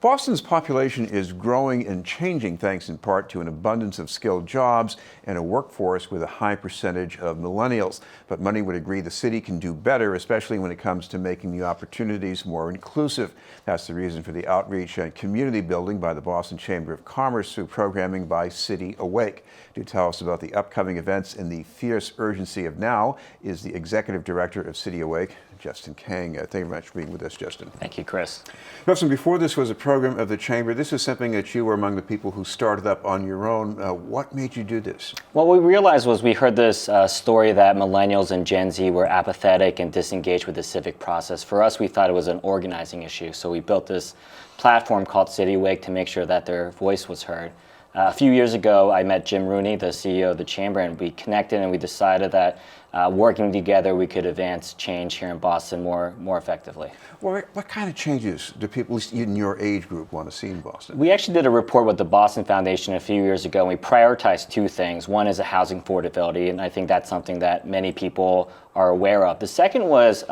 Boston's population is growing and changing thanks in part to an abundance of skilled jobs and a workforce with a high percentage of millennials. But many would agree the city can do better, especially when it comes to making the opportunities more inclusive. That's the reason for the outreach and community building by the Boston Chamber of Commerce through programming by City Awake. To tell us about the upcoming events and the fierce urgency of now is the Executive Director of City Awake, Justin Kang. Thank you very much for being with us, Justin. Thank you, Chris. Justin, before this was a program of the Chamber, this is something that you were among the people who started up on your own. What made you do this? What we realized was we heard this story that millennials and Gen Z were apathetic and disengaged with the civic process. For us, we thought it was an organizing issue, so we built this platform called City Awake to make sure that their voice was heard. A few years ago, I met Jim Rooney, the CEO of the Chamber, and we connected and we decided that working together, we could advance change here in Boston more effectively. Well, what kind of changes do people, at least in your age group, want to see in Boston? We actually did a report with the Boston Foundation a few years ago, and we prioritized two things. One is a housing affordability, and I think that's something that many people are aware of. The second was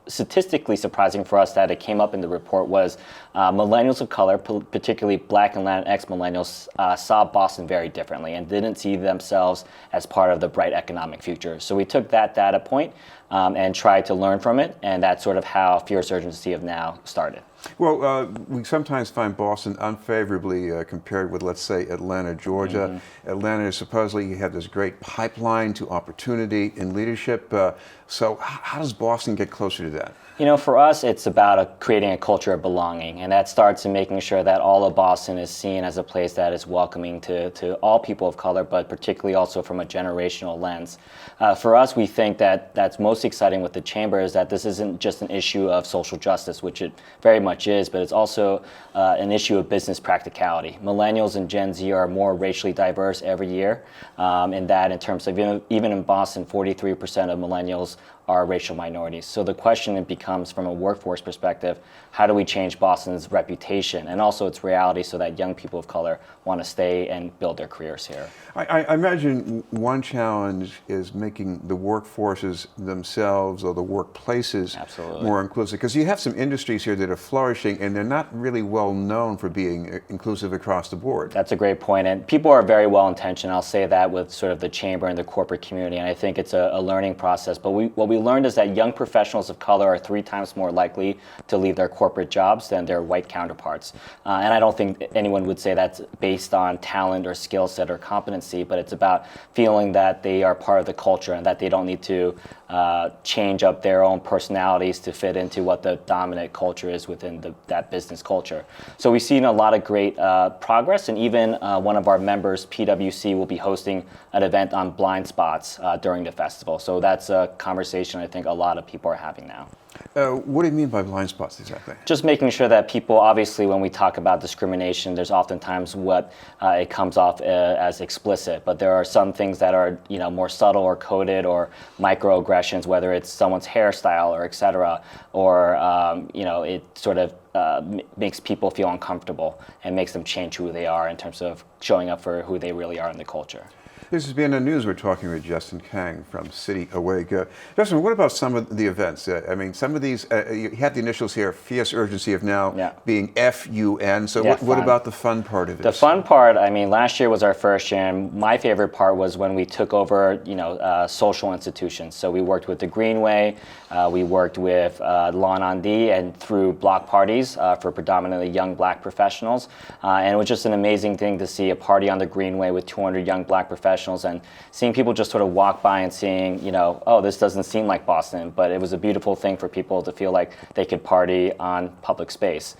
statistically surprising for us that it came up in the report was millennials of color, particularly Black and Latinx millennials, saw Boston very differently and didn't see themselves as part of the bright economic future. So we took that data point and tried to learn from it, and that's sort of how Fierce Urgency of Now started. Well, we sometimes find Boston unfavorably compared with, let's say, Atlanta, Georgia. Atlanta, supposedly, you have this great pipeline to opportunity and leadership. So how does Boston get closer to that? You know, for us, it's about creating a culture of belonging, and that starts in making sure that all of Boston is seen as a place that is welcoming to all people of color, but particularly also from a generational lens. For us, we think that that's most exciting with the Chamber is that this isn't just an issue of social justice, which it very much is, but it's also an issue of business practicality. Millennials and Gen Z are more racially diverse every year, in terms of, even in Boston, 43% of millennials are racial minorities. So the question becomes, from a workforce perspective, how do we change Boston's reputation and also its reality so that young people of color want to stay and build their careers here? I imagine one challenge is making the workforces themselves or the workplaces more inclusive, because you have some industries here that are flourishing and they're not really well known for being inclusive across the board. That's a great point, and people are very well intentioned. I'll say that with sort of the Chamber and the corporate community, and I think it's a learning process. But what we learned is that young professionals of color are 3 times more likely to leave their corporate jobs than their white counterparts. And I don't think anyone would say that's based on talent or skill set or competency, but it's about feeling that they are part of the culture and that they don't need to change up their own personalities to fit into what the dominant culture is within that business culture. So we've seen a lot of great progress, and even one of our members, PwC, will be hosting an event on blind spots during the festival. So that's a conversation I think a lot of people are having now. What do you mean by blind spots exactly? Just making sure that people, obviously when we talk about discrimination, there's oftentimes what it comes off as explicit, but there are some things that are more subtle or coded or microaggressions, whether it's someone's hairstyle or et cetera, or it sort of makes people feel uncomfortable and makes them change who they are in terms of showing up for who they really are in the culture. This has been News. We're talking with Justin Kang from City Awake. Justin, what about some of the events? I mean, some of these, you had the initials here, Fierce Urgency of Now, being FUN. So what about the fun part of it? The fun part, I mean, last year was our first year, and my favorite part was when we took over, social institutions. So we worked with the Greenway, we worked with Lawn on D, and through block parties for predominantly young Black professionals. And it was just an amazing thing to see a party on the Greenway with 200 young Black professionals and seeing people just sort of walk by and seeing, oh, this doesn't seem like Boston, but it was a beautiful thing for people to feel like they could party on public space.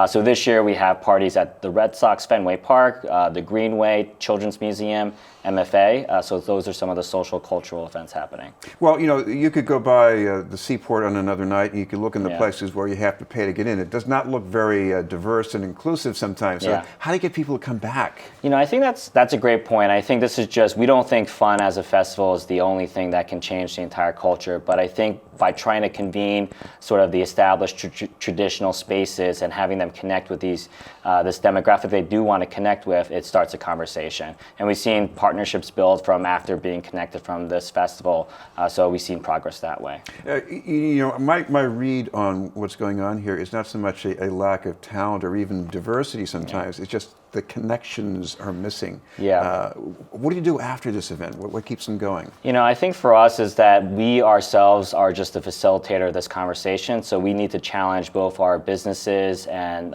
So this year we have parties at the Red Sox Fenway Park, the Greenway, Children's Museum, MFA. So those are some of the social cultural events happening. Well, you could go by the Seaport on another night and you could look in the places where you have to pay to get in. It does not look very diverse and inclusive sometimes. So how do you get people to come back? I think that's a great point. I think this is just, we don't think fun as a festival is the only thing that can change the entire culture, but I think by trying to convene sort of the established traditional spaces and having them connect with this demographic they do want to connect with, it starts a conversation. And we've seen partnerships build from after being connected from this festival, so we've seen progress that way. My read on what's going on here is not so much much a lack of talent or even diversity sometimes. It's just the connections are missing. Yeah. What do you do after this event? What keeps them going? I think for us is that we ourselves are just the facilitator of this conversation. So we need to challenge both our businesses and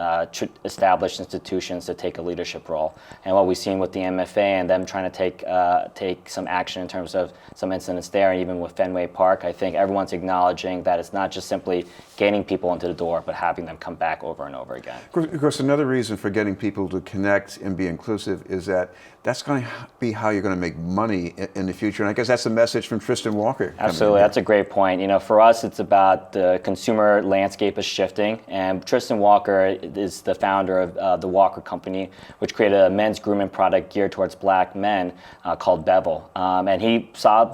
established institutions to take a leadership role. And what we've seen with the MFA and them trying to take some action in terms of some incidents there, and even with Fenway Park, I think everyone's acknowledging that it's not just simply gaining people into the door, but having them come back over and over again. Of course, another reason for getting people to connect and be inclusive is that that's going to be how you're going to make money in the future. And I guess that's the message from Tristan Walker. Absolutely, that's a great point. For us, it's about the consumer landscape is shifting, and Tristan Walker is the founder of the Walker Company, which created a men's grooming product geared towards black men called Bevel. And he saw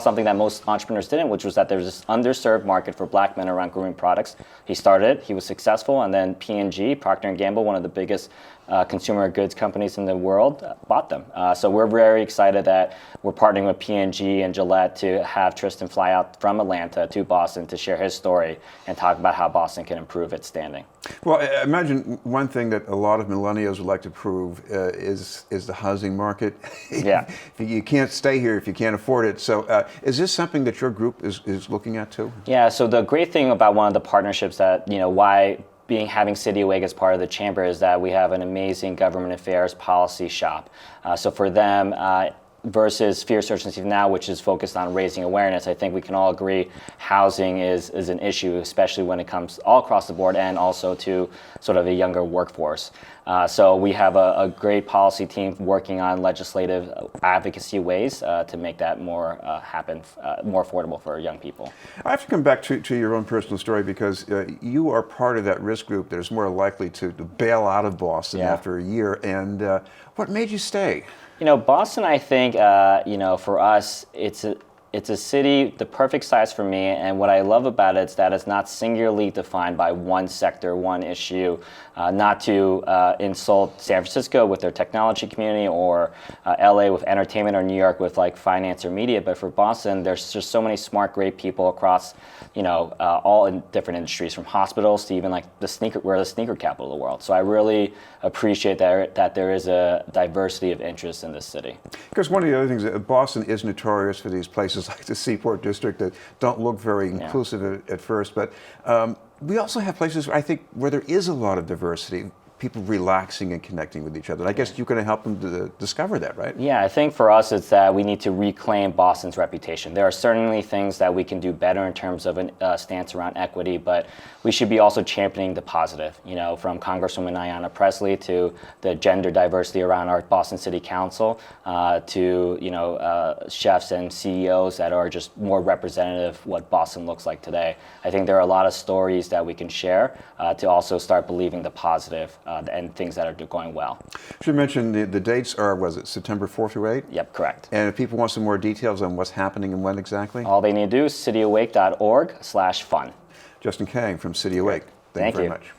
something that most entrepreneurs didn't, which was that there was this underserved market for black men around grooming products. He started it, he was successful, and then P&G, Procter & Gamble, one of the biggest consumer goods companies in the world, bought them. So we're very excited that we're partnering with P&G and Gillette to have Tristan fly out from Atlanta to Boston to share his story and talk about how Boston can improve its standing. Well, I imagine one thing that a lot of millennials would like to prove is the housing market. Yeah. You can't stay here if you can't afford it. So is this something that your group is looking at too? Yeah, so the great thing about one of the partnerships that, why having City Awake as part of the chamber is that we have an amazing government affairs policy shop. So for them, versus Fierce Urgency Now, which is focused on raising awareness, I think we can all agree housing is an issue, especially when it comes all across the board and also to sort of a younger workforce. So we have a great policy team working on legislative advocacy ways to make that more happen, more affordable for young people. I have to come back to your own personal story because you are part of that risk group that is more likely to bail out of Boston after a year. And what made you stay? Boston, I think, for us, it's a city, the perfect size for me, and what I love about it is that it's not singularly defined by one sector, one issue. Not to insult San Francisco with their technology community, or LA with entertainment, or New York with like finance or media, but for Boston, there's just so many smart, great people across, all in different industries, from hospitals to even like we're the sneaker capital of the world. So I really appreciate that there is a diversity of interest in this city. Because one of the other things, Boston is notorious for these places like the Seaport District that don't look very inclusive at first, but we also have places, I think, where there is a lot of diversity, people relaxing and connecting with each other. And I guess you're going to help them to discover that, right? Yeah, I think for us it's that we need to reclaim Boston's reputation. There are certainly things that we can do better in terms of a stance around equity, but we should be also championing the positive, from Congresswoman Ayanna Pressley to the gender diversity around our Boston City Council to, chefs and CEOs that are just more representative of what Boston looks like today. I think there are a lot of stories that we can share to also start believing the positive and things that are going well. Should mention the dates are, was it September 4th through 8th? Yep, correct. And if people want some more details on what's happening and when exactly? All they need to do is cityawake.org/fun. Justin Kang from City Awake. Thank you very much.